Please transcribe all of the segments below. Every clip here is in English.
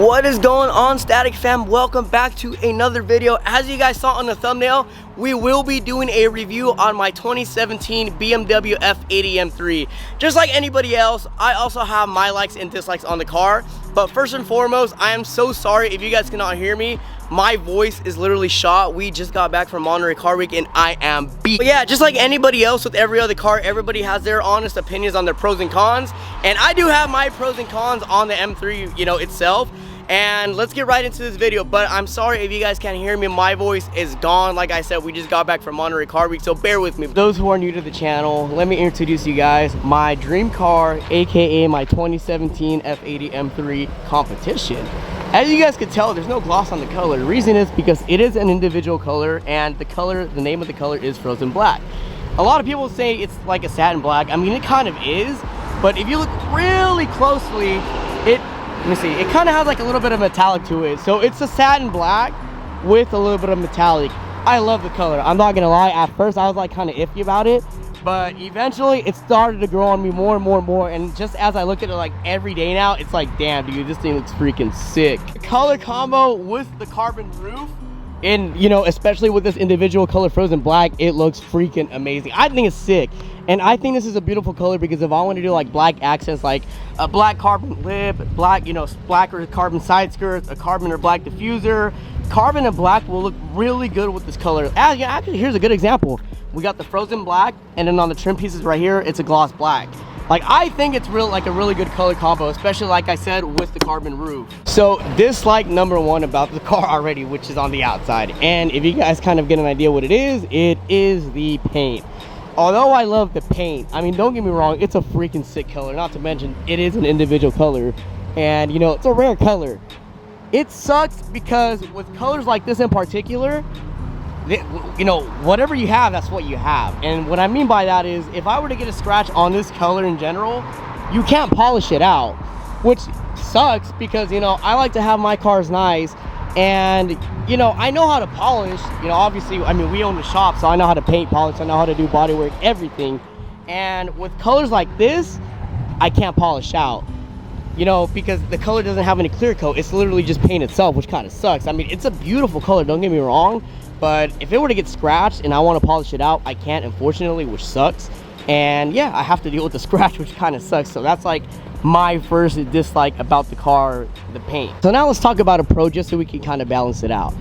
What is going on, Static fam? Welcome back to another video. As you guys saw on the thumbnail, we will be doing a review on my 2017 BMW F80 M3. Just like anybody else, I also have my likes and dislikes on the car. But first and foremost, I am so sorry if you guys cannot hear me. My voice is literally shot. We just got back from Monterey Car Week and I am beat. But yeah, just like anybody else with every other car, everybody has their honest opinions on their pros and cons. And I do have my pros and cons on the M3, itself. And let's get right into this video. But I'm sorry if you guys can't hear me. My voice is gone. Like I said, we just got back from Monterey Car Week, so bear with me. For those who are new to the channel, let me introduce you guys my dream car, aka my 2017 F80 M3 competition. As you guys can tell, there's no gloss on the color. The reason is because it is an individual color, and the name of the color is Frozen Black. A lot of people say it's like a satin black. I mean, it kind of is, but if you look really closely, let me see, it kind of has like a little bit of metallic to it. So it's a satin black with a little bit of metallic. I love the color. I'm not gonna lie, at first I was like kind of iffy about it, but eventually it started to grow on me more and more and more. And just as I look at it like every day now, it's like, damn dude, this thing looks freaking sick. The color combo with the carbon roof, and especially with this individual color Frozen Black, it looks freaking amazing. I think it's sick. And I think this is a beautiful color because if I want to do like black accents, like a black carbon lip, black, black or carbon side skirts, a carbon or black diffuser, carbon and black will look really good with this color. Actually, here's a good example. We got the Frozen Black, and then on the trim pieces right here, it's a gloss black. Like, I think it's like a really good color combo, especially like I said with the carbon roof. So dislike number one about the car already, which is on the outside. And if you guys kind of get an idea what it is the paint. Although I love the paint, I mean, don't get me wrong, it's a freaking sick color. Not to mention, it is an individual color. And, it's a rare color. It sucks because with colors like this in particular, whatever you have, that's what you have. And what I mean by that is, if I were to get a scratch on this color in general, you can't polish it out. Which sucks because, I like to have my cars nice. And I know how to polish. Obviously, I mean, we own the shop, so I know how to paint, polish, I know how to do body work, everything. And with colors like this, I can't polish out, because the color doesn't have any clear coat. It's literally just paint itself, which kind of sucks. I mean, it's a beautiful color, don't get me wrong, but if it were to get scratched and I want to polish it out, I can't, unfortunately, which sucks. And yeah, I have to deal with the scratch, which kind of sucks. So that's like my first dislike about the car, the paint. So now let's talk about a pro, just so we can kind of balance it out.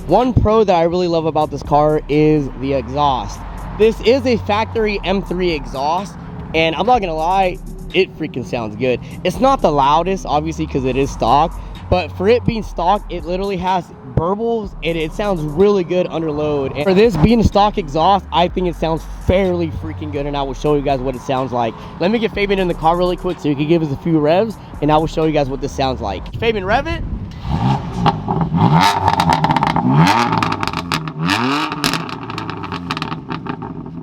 One pro that I really love about this car is the exhaust. This is a factory M3 exhaust, and I'm not gonna lie, it freaking sounds good. It's not the loudest, obviously, because it is stock, but for it being stock, it literally has burbles and it sounds really good under load. And for this being a stock exhaust, I think it sounds fairly freaking good, and I will show you guys what it sounds like. Let me get Fabian in the car really quick so he can give us a few revs, and I will show you guys what this sounds like. Fabian, rev it.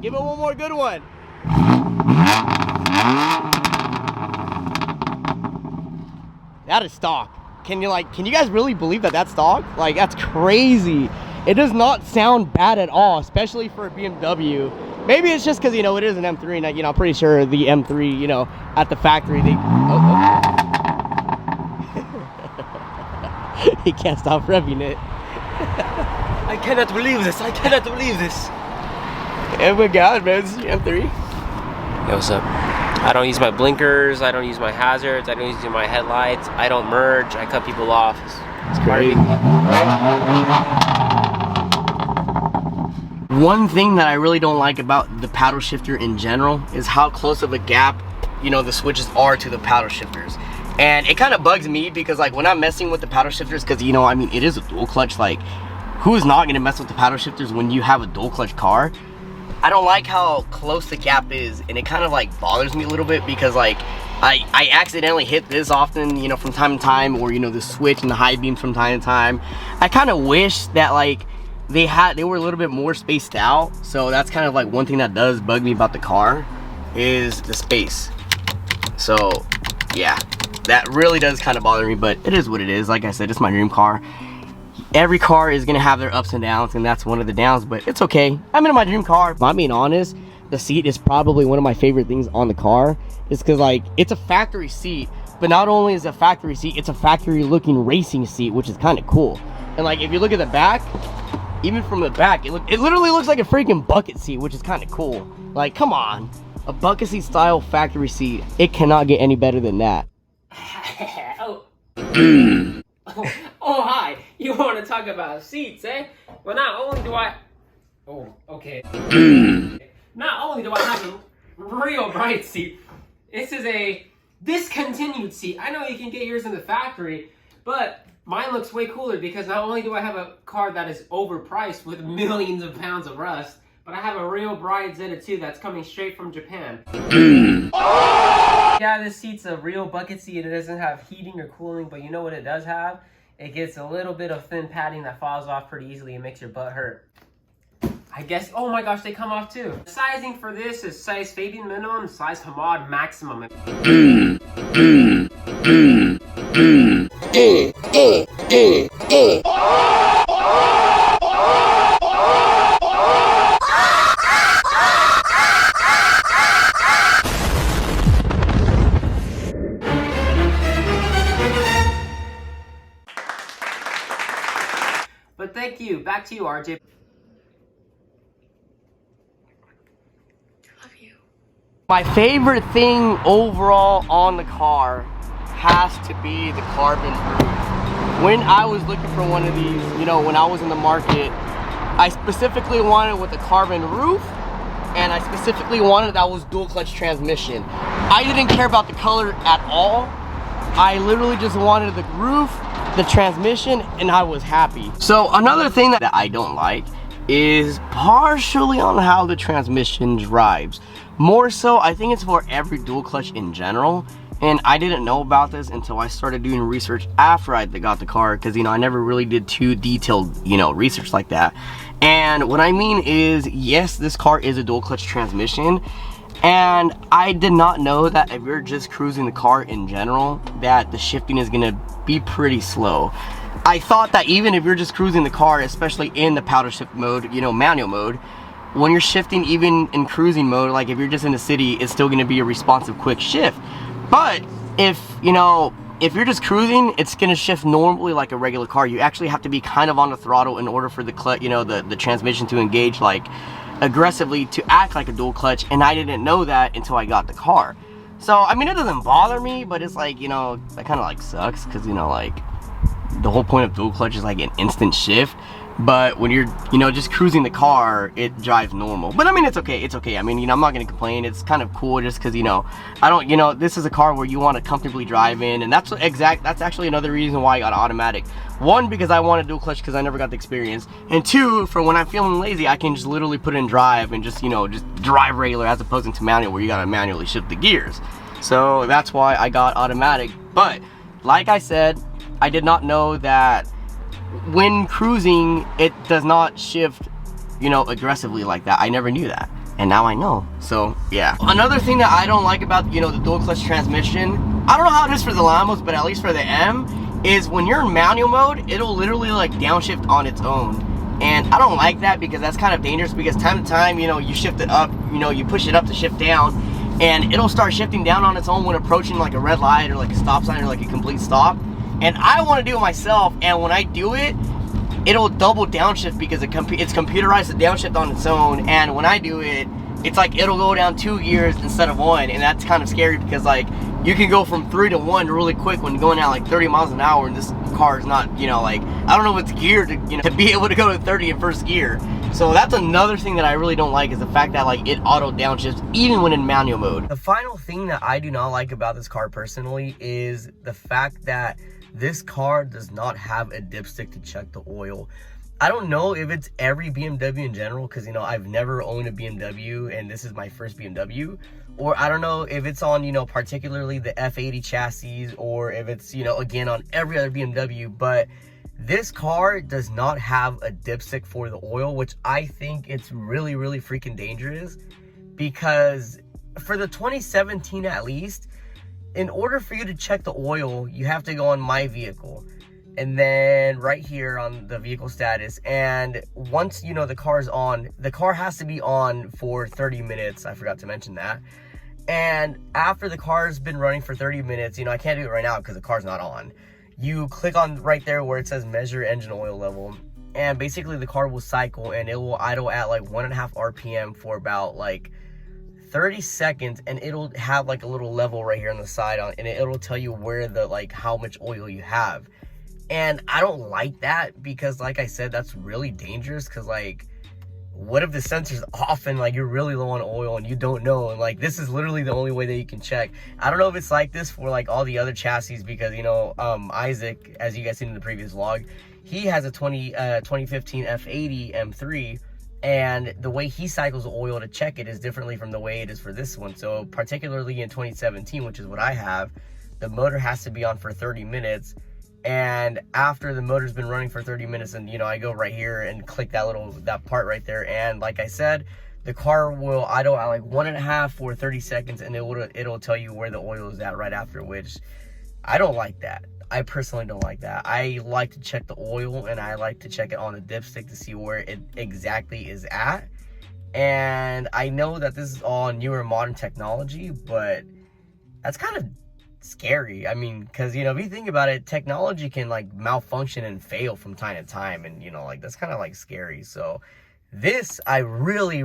Give it one more good one. That is stock. Can you guys really believe that that's stock? Like, that's crazy. It does not sound bad at all, especially for a BMW. Maybe it's just because, it is an M3, and, I'm pretty sure the M3, at the factory, they... He can't stop revving it. I cannot believe this. I cannot believe this. Oh my God, man, this is your M3. Yo, what's up? I don't use my blinkers, I don't use my hazards, I don't use my headlights, I don't merge, I cut people off. It's crazy. One thing that I really don't like about the paddle shifter in general is how close of a gap, the switches are to the paddle shifters. And it kind of bugs me because, like, when I'm messing with the paddle shifters, because, I mean, it is a dual clutch, like, who's not going to mess with the paddle shifters when you have a dual clutch car? I don't like how close the gap is, and it kind of like bothers me a little bit because, like, I accidentally hit this often, from time to time, or the switch and the high beams from time to time. I kind of wish that, like, they were a little bit more spaced out. So that's kind of like one thing that does bug me about the car is the space. So yeah, that really does kind of bother me, but it is what it is. Like I said, it's my dream car. Every car is gonna have their ups and downs, and that's one of the downs, but it's okay. I'm in my dream car. If I'm being honest, the seat is probably one of my favorite things on the car. It's because, like, it's a factory seat, But not only is it a factory seat, it's a factory looking racing seat, which is kind of cool. And like, if you look at the back, even from the back, it literally looks like a freaking bucket seat, which is kind of cool. Like, come on, a bucket seat style factory seat. It cannot get any better than that. Oh. Oh, hi. You want to talk about seats, eh? Well, not only do I... Oh, okay. Not only do I have a real bright seat, this is a discontinued seat. I know you can get yours in the factory, but mine looks way cooler because not only do I have a car that is overpriced with millions of pounds of rust, but I have a real bright Z2 that's coming straight from Japan. Yeah, this seat's a real bucket seat. It doesn't have heating or cooling, but you know what it does have? It gets a little bit of thin padding that falls off pretty easily and makes your butt hurt. I guess, oh my gosh, they come off too. The sizing for this is size Fabian minimum, size Hamad maximum. But thank you. Back to you, RJ. My favorite thing overall on the car has to be the carbon roof. When I was looking for one of these, you know, when I was in the market, I specifically wanted with the carbon roof, and I specifically wanted that was dual clutch transmission. I didn't care about the color at all. I literally just wanted the roof, the transmission, and I was happy. So another thing that I don't like is partially on how the transmission drives. More so, I think it's for every dual clutch in general. And I didn't know about this until I started doing research after I got the car, because, you know, I never really did too detailed, you know, research like that. And what I mean is, yes, this car is a dual clutch transmission, and I did not know that if you're just cruising the car in general, that the shifting is gonna be pretty slow. I thought that even if you're just cruising the car, especially in the powder shift mode, you know, manual mode, when you're shifting even in cruising mode, like if you're just in the city, it's still gonna be a responsive quick shift. But if, you know, if you're just cruising, it's gonna shift normally like a regular car. You actually have to be kind of on the throttle in order for the clutch, you know, the transmission to engage like aggressively to act like a dual clutch, and I didn't know that until I got the car. So I mean, it doesn't bother me, but it's like, you know, that kind of like sucks, because, you know, like the whole point of dual clutch is like an instant shift. But when you're, you know, just cruising the car, it drives normal. But I mean, it's okay, it's okay. I mean, you know, I'm not gonna complain. It's kind of cool just because, you know, I don't, you know, this is a car where you want to comfortably drive in, and that's actually another reason why I got automatic. One, because I wanted dual clutch because I never got the experience, and two, for when I'm feeling lazy, I can just literally put in drive and just, you know, just drive regular, as opposed to manual where you gotta manually shift the gears. So that's why I got automatic. But like I said, I did not know that when cruising it does not shift, you know, aggressively like that. I never knew that, and now I know. So yeah, another thing that I don't like about, you know, the dual clutch transmission, I don't know how it is for the Lambos, but at least for the M, is when you're in manual mode, it'll literally like downshift on its own. And I don't like that, because that's kind of dangerous, because time to time, you know, you shift it up, you know, you push it up to shift down, and it'll start shifting down on its own when approaching like a red light or like a stop sign or like a complete stop. And I want to do it myself, and when I do it, it'll double downshift because it's computerized to downshift on its own. And when I do it, it's like it'll go down 2 gears instead of 1, and that's kind of scary, because like you can go from 3 to 1 really quick when going down like 30 miles an hour, and this car is not, you know, like, I don't know if it's geared to, you know, to be able to go to 30 in first gear. So that's another thing that I really don't like, is the fact that like it auto downshifts even when in manual mode. The final thing that I do not like about this car personally is the fact that this car does not have a dipstick to check the oil. I don't know if it's every BMW in general, because, you know, I've never owned a BMW and this is my first BMW, or I don't know if it's on, you know, particularly the F80 chassis, or if it's, you know, again on every other BMW, but this car does not have a dipstick for the oil, which I think it's really, really freaking dangerous, because for the 2017 at least, in order for you to check the oil, you have to go on My Vehicle, and then right here on the vehicle status, and once, you know, the car is on, the car has to be on for 30 minutes. I forgot to mention that. And after the car's been running for 30 minutes, you know, I can't do it right now because the car's not on. You click on right there where it says measure engine oil level, and basically the car will cycle and it will idle at like 1.5 RPM for about like 30 seconds, and it'll have like a little level right here on the side and it'll tell you where the, like, how much oil you have. And I don't like that because, like I said, that's really dangerous, because like, what if the sensor's off and like you're really low on oil and you don't know? And like, this is literally the only way that you can check. I don't know if it's like this for like all the other chassis, because, you know, Isaac, as you guys seen in the previous vlog, he has a 2015 F80 M3, and the way he cycles oil to check it is differently from the way it is for this one. So particularly in 2017, which is what I have, the motor has to be on for 30 minutes. And after the motor's been running for 30 minutes, and, you know, I go right here and click that part right there, and like I said, the car will idle at like 1.5 or 30 seconds, and it'll tell you where the oil is at right after, which I don't like that. I personally don't like that. I like to check the oil, and I like to check it on the dipstick to see where it exactly is at. And I know that this is all newer modern technology, but that's kind of scary. I mean, because, you know, if you think about it, technology can like malfunction and fail from time to time, and, you know, like, that's kind of like scary. So this I really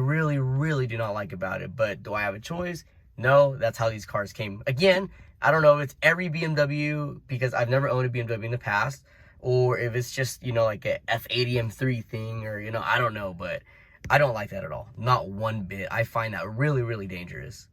do not like about it. But do I have a choice? No, that's how these cars came. Again, I don't know if it's every BMW, because I've never owned a BMW in the past, or if it's just, you know, like a F80 M3 thing, or, you know, I don't know, but I don't like that at all. Not one bit. I find that really dangerous.